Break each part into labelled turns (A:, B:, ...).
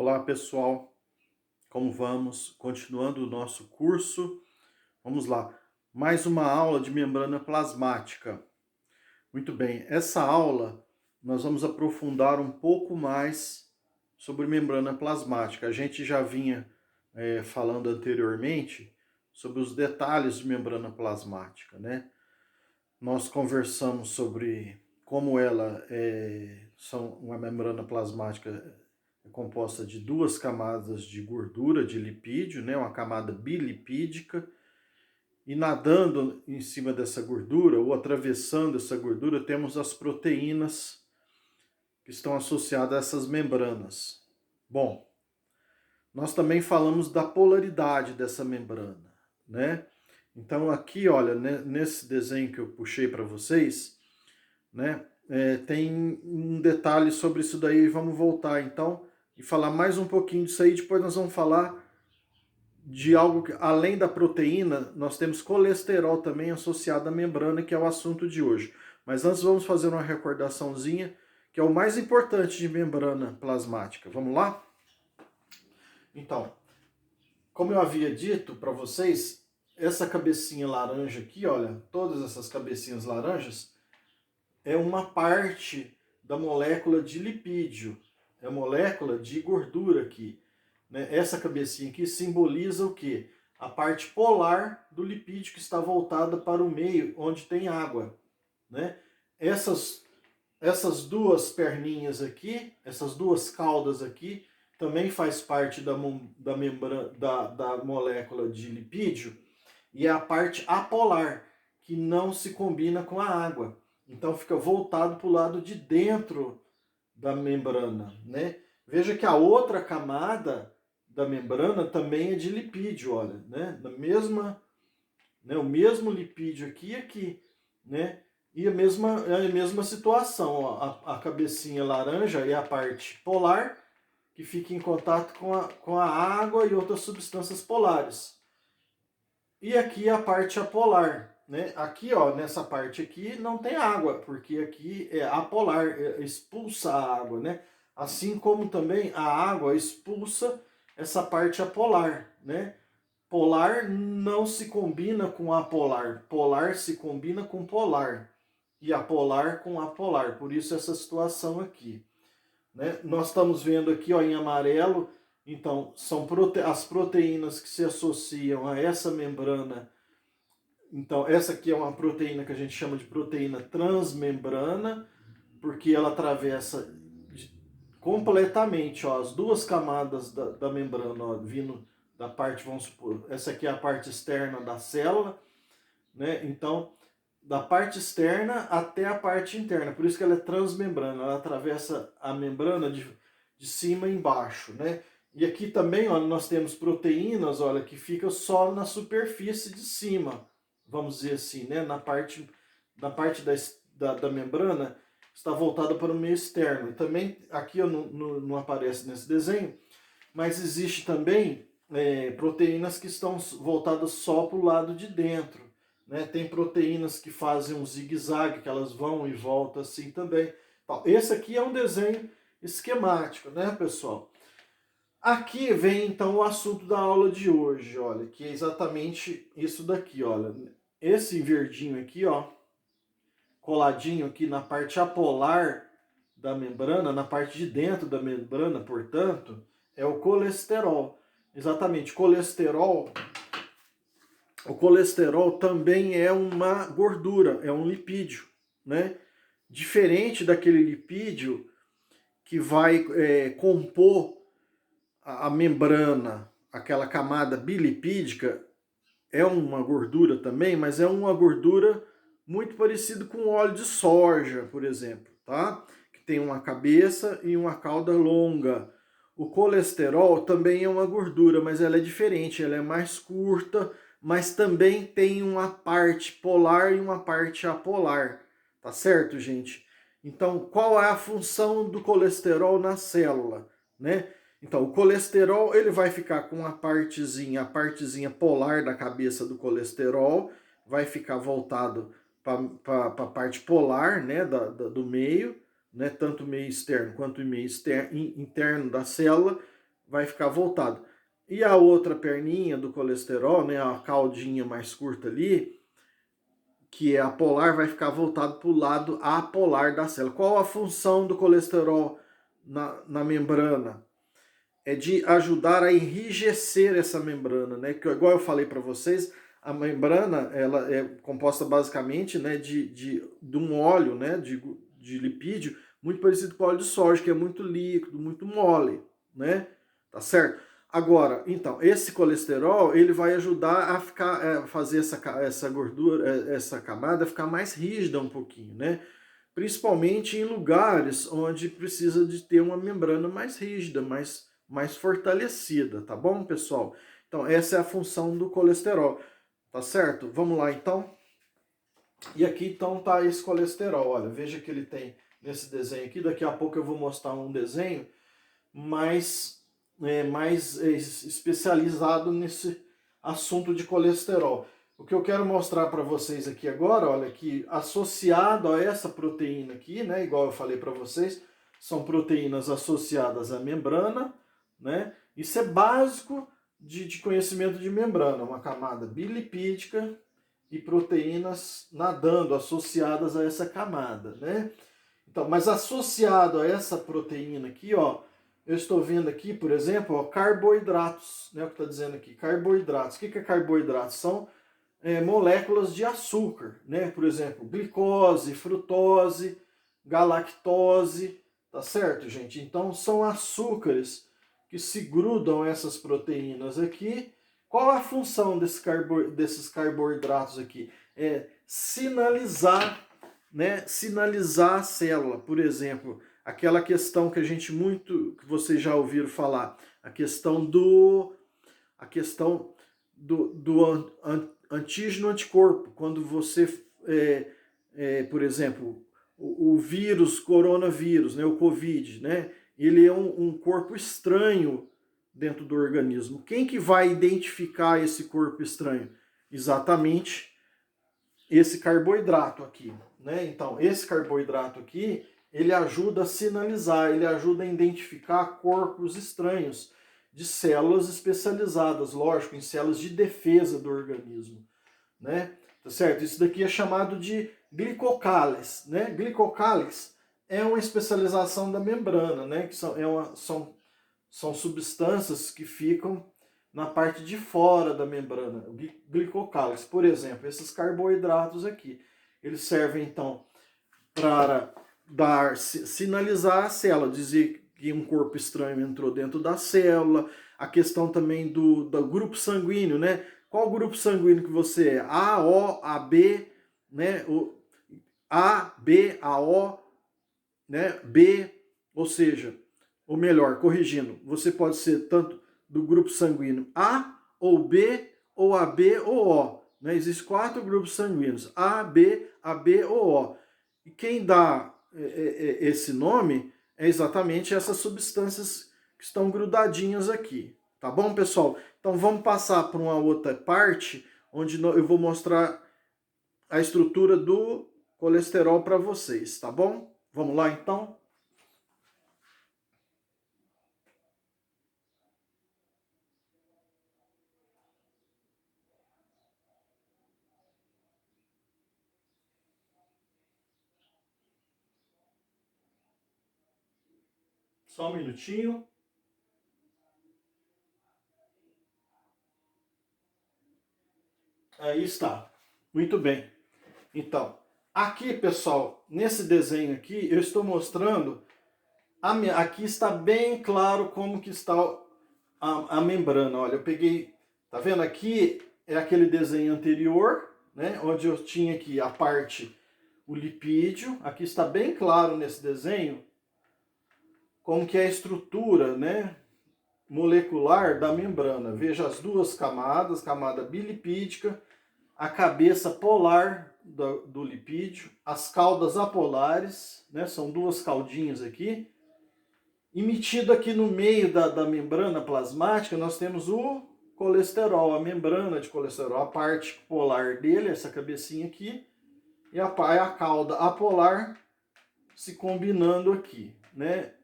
A: Olá pessoal, como vamos? Continuando o nosso curso, vamos lá. Mais uma aula de membrana plasmática. Muito bem, essa aula nós vamos aprofundar um pouco mais sobre membrana plasmática. A gente já vinha falando anteriormente sobre os detalhes de membrana plasmática, né? Nós conversamos sobre como uma membrana plasmática é composta de duas camadas de gordura, de lipídio, né, uma camada bilipídica, e nadando em cima dessa gordura, ou atravessando essa gordura, temos as proteínas que estão associadas a essas membranas. Bom, nós também falamos da polaridade dessa membrana, né? Então aqui, olha, nesse desenho que eu puxei para vocês, né, tem um detalhe sobre isso daí, vamos voltar então e falar mais um pouquinho disso aí, depois nós vamos falar de algo que, além da proteína, nós temos colesterol também associado à membrana, que é o assunto de hoje. Mas antes vamos fazer uma recordaçãozinha, que é o mais importante de membrana plasmática. Vamos lá? Então, como eu havia dito para vocês, essa cabecinha laranja aqui, olha, todas essas cabecinhas laranjas, é uma parte da molécula de lipídio, é a molécula de gordura aqui. Né? Essa cabecinha aqui simboliza o quê? A parte polar do lipídio que está voltada para o meio, onde tem água. Né? Essas duas perninhas aqui, essas duas caudas aqui, também faz parte da molécula de lipídio, e é a parte apolar, que não se combina com a água. Então fica voltado para o lado de dentro da membrana, né? Veja que a outra camada da membrana também é de lipídio, olha, né? O mesmo lipídio aqui e aqui, né? E a mesma situação, ó, a cabecinha laranja é a parte polar, que fica em contato com a água e outras substâncias polares. E aqui a parte apolar, né? Aqui, ó, nessa parte aqui não tem água, porque aqui é apolar, expulsa a água, né? Assim como também a água expulsa essa parte apolar, né? Polar não se combina com apolar, polar se combina com polar e apolar com apolar, por isso essa situação aqui. Né? Nós estamos vendo aqui, ó, em amarelo, então são as proteínas que se associam a essa membrana. Então essa aqui é uma proteína que a gente chama de proteína transmembrana, porque ela atravessa completamente, ó, as duas camadas da membrana, ó, vindo da parte, vamos supor, essa aqui é a parte externa da célula, né? Então, da parte externa até a parte interna, por isso que ela é transmembrana, ela atravessa a membrana de cima e embaixo, né? E aqui também, ó, nós temos proteínas, olha, que ficam só na superfície de cima, vamos dizer assim, né? Na parte da membrana está voltada para o meio externo. E também, aqui não aparece nesse desenho, mas existe também proteínas que estão voltadas só para o lado de dentro. Né? Tem proteínas que fazem um zigue-zague, que elas vão e voltam assim também. Então, esse aqui é um desenho esquemático, né, pessoal? Aqui vem então o assunto da aula de hoje, olha, que é exatamente isso daqui, olha. Esse verdinho aqui, ó, coladinho aqui na parte apolar da membrana, na parte de dentro da membrana, portanto, é o colesterol. Exatamente, o colesterol também é uma gordura, é um lipídio, né? Diferente daquele lipídio que vai compor a membrana, aquela camada bilipídica, é uma gordura também, mas é uma gordura muito parecida com óleo de soja, por exemplo, tá? Que tem uma cabeça e uma cauda longa. O colesterol também é uma gordura, mas ela é diferente, ela é mais curta, mas também tem uma parte polar e uma parte apolar, tá certo, gente? Então, qual é a função do colesterol na célula, né? Então, o colesterol ele vai ficar com a partezinha polar da cabeça do colesterol, vai ficar voltado para a parte polar, né, do meio, né, tanto o meio externo quanto o meio interno da célula. vai ficar voltado. E a outra perninha do colesterol, né, a caudinha mais curta ali, que é apolar, vai ficar voltado para o lado apolar da célula. Qual a função do colesterol na membrana? É de ajudar a enrijecer essa membrana, né? Que igual eu falei para vocês, a membrana ela é composta basicamente, né, de um óleo, né, de lipídio muito parecido com o óleo de soja, que é muito líquido, muito mole, né? Tá certo? Agora, então, esse colesterol ele vai ajudar a ficar, fazer essa gordura, essa camada ficar mais rígida um pouquinho, né? Principalmente em lugares onde precisa de ter uma membrana mais rígida, mais fortalecida, tá bom, pessoal? Então, essa é a função do colesterol, tá certo? Vamos lá, então. E aqui, então, tá esse colesterol. Olha, veja que ele tem nesse desenho aqui. Daqui a pouco eu vou mostrar um desenho mais especializado nesse assunto de colesterol. O que eu quero mostrar para vocês aqui agora, olha, que associado a essa proteína aqui, né, igual eu falei para vocês, são proteínas associadas à membrana, né? Isso é básico de conhecimento de membrana, uma camada bilipídica e proteínas nadando associadas a essa camada, né? Então, mas associado a essa proteína aqui, ó, eu estou vendo aqui, por exemplo, ó, carboidratos, né? O que está dizendo aqui, carboidratos. O que é carboidratos? São moléculas de açúcar, né? Por exemplo, glicose, frutose, galactose, tá certo, gente? Então são açúcares que se grudam a essas proteínas aqui. Qual a função desses carboidratos aqui? É sinalizar, né? Sinalizar a célula, por exemplo, aquela questão que que vocês já ouviram falar, a questão do antígeno anticorpo, quando você, por exemplo, o vírus, coronavírus, né, o Covid, né, ele é um corpo estranho dentro do organismo. Quem que vai identificar esse corpo estranho? Exatamente esse carboidrato aqui, né? Então, esse carboidrato aqui, ele ajuda a sinalizar, ele ajuda a identificar corpos estranhos de células especializadas, lógico, em células de defesa do organismo, né? Tá certo? Isso daqui é chamado de glicocálex, né? Glicocálex é uma especialização da membrana, né? Que são substâncias que ficam na parte de fora da membrana, glicocálex. Por exemplo, esses carboidratos aqui, eles servem então para sinalizar a célula, dizer que um corpo estranho entrou dentro da célula, a questão também do grupo sanguíneo, né? Qual grupo sanguíneo que você é? A, O, AB, né? O A, B, AO, né? B, ou seja, ou melhor, corrigindo, você pode ser tanto do grupo sanguíneo A ou B ou AB ou O. Né? Existem 4 grupos sanguíneos, A, B, AB ou O. E quem dá esse nome é exatamente essas substâncias que estão grudadinhas aqui. Tá bom, pessoal? Então vamos passar para uma outra parte, onde eu vou mostrar a estrutura do colesterol para vocês, tá bom? Vamos lá, então? Só um minutinho. Aí está. Muito bem. Então, aqui, pessoal, nesse desenho aqui, eu estou mostrando, aqui está bem claro como que está a membrana. Olha, eu peguei, tá vendo aqui? É aquele desenho anterior, né? Onde eu tinha aqui a parte, o lipídio. Aqui está bem claro nesse desenho como que é a estrutura, né, molecular da membrana. Veja as duas camadas, camada bilipídica, a cabeça polar do lipídio, as caudas apolares, né, são duas caudinhas aqui. E metido aqui no meio da membrana plasmática, nós temos o colesterol, a membrana de colesterol, a parte polar dele, essa cabecinha aqui, e a cauda apolar se combinando aqui, né?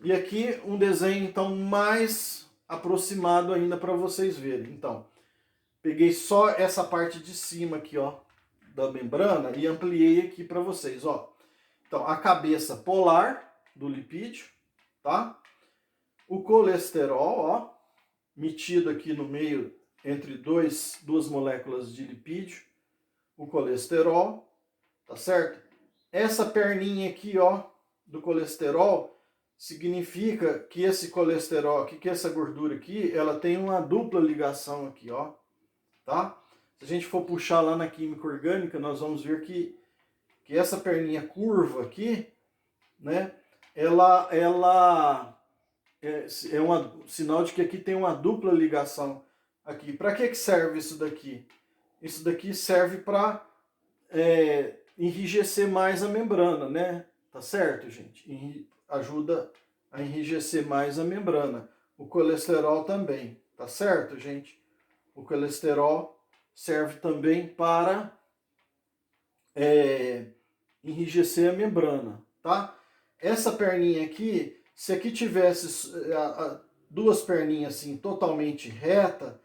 A: E aqui um desenho, então, mais aproximado ainda para vocês verem. Então, peguei só essa parte de cima aqui, ó, da membrana e ampliei aqui para vocês, ó. Então, a cabeça polar do lipídio, tá? O colesterol, ó, metido aqui no meio entre duas moléculas de lipídio, o colesterol, tá certo? Essa perninha aqui, ó, do colesterol, significa que esse colesterol, que essa gordura aqui, ela tem uma dupla ligação aqui, ó, tá? Se a gente for puxar lá na química orgânica, nós vamos ver que essa perninha curva aqui, né, ela é um sinal de que aqui tem uma dupla ligação aqui. Para que serve isso daqui? Isso daqui serve para enrijecer mais a membrana, né? Tá certo, gente? Ajuda a enrijecer mais a membrana. O colesterol também, tá certo, gente? O colesterol serve também para enrijecer a membrana, tá? Essa perninha aqui, se aqui tivesse duas perninhas assim totalmente reta,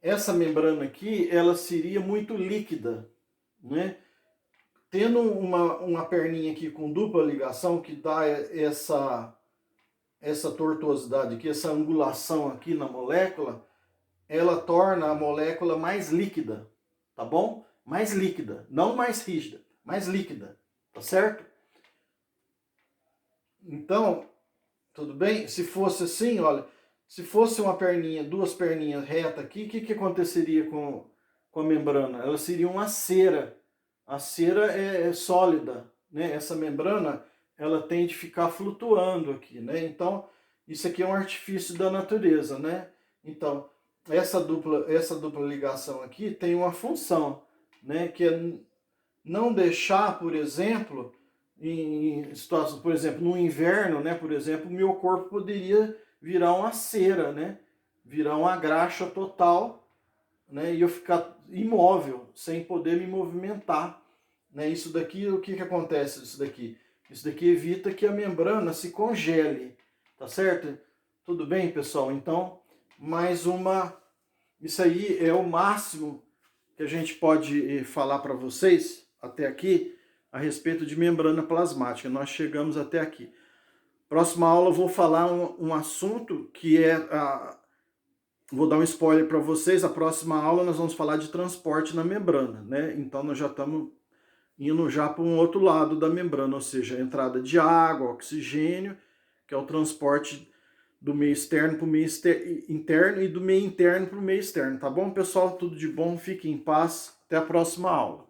A: essa membrana aqui, ela seria muito líquida, né? Tendo uma perninha aqui com dupla ligação, que dá essa tortuosidade aqui, essa angulação aqui na molécula, ela torna a molécula mais líquida, tá bom? Mais líquida, não mais rígida, mais líquida, tá certo? Então, tudo bem? Se fosse assim, olha, se fosse uma perninha, duas perninhas reta aqui, o que aconteceria com a membrana? Ela seria uma cera. A cera é sólida, né? Essa membrana, ela tende a ficar flutuando aqui, né? Então, isso aqui é um artifício da natureza, né? Então, essa dupla ligação aqui tem uma função, né? Que é não deixar, por exemplo, em situação, por exemplo, no inverno, né? Por exemplo, o meu corpo poderia virar uma cera, né? Virar uma graxa total, né? E eu ficar imóvel, sem poder me movimentar, né? Isso daqui, o que acontece isso daqui? Isso daqui evita que a membrana se congele, tá certo? Tudo bem, pessoal? Então, mais uma... Isso aí é o máximo que a gente pode falar para vocês até aqui a respeito de membrana plasmática. Nós chegamos até aqui. Próxima aula eu vou falar um assunto que é... Vou dar um spoiler para vocês. A próxima aula nós vamos falar de transporte na membrana, né? Então nós já estamos indo já para um outro lado da membrana, ou seja, a entrada de água, oxigênio, que é o transporte do meio externo para o meio interno e do meio interno para o meio externo, tá bom, pessoal? Tudo de bom, fiquem em paz, até a próxima aula.